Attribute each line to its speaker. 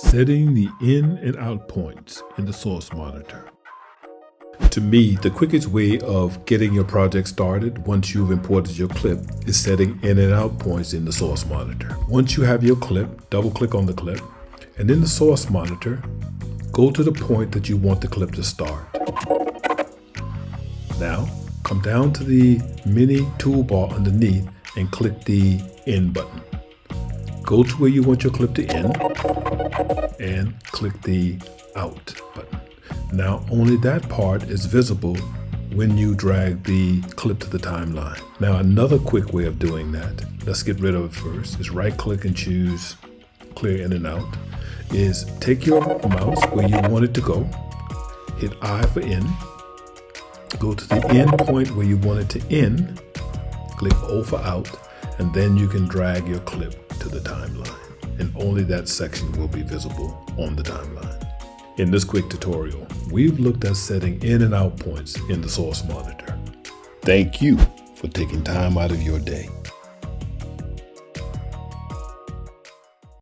Speaker 1: Setting the in and out points in the source monitor. To me, the quickest way of getting your project started once you've imported your clip is setting in and out points in the source monitor. Once you have your clip, double click on the clip, and in the source monitor, go to the point that you want the clip to start. Now, come down to the mini toolbar underneath and click the in button. Go to where you want your clip to end and click the out button. Now only that part is visible when you drag the clip to the timeline. Now another quick way of doing that, let's get rid of it first, is right click and choose clear in and out, is take your mouse where you want it to go, hit I for in, go to the end point where you want it to end, click O for out, and then you can drag your clip to the timeline, and only that section will be visible on the timeline. In this quick tutorial, we've looked at setting in and out points in the source monitor. Thank you for taking time out of your day.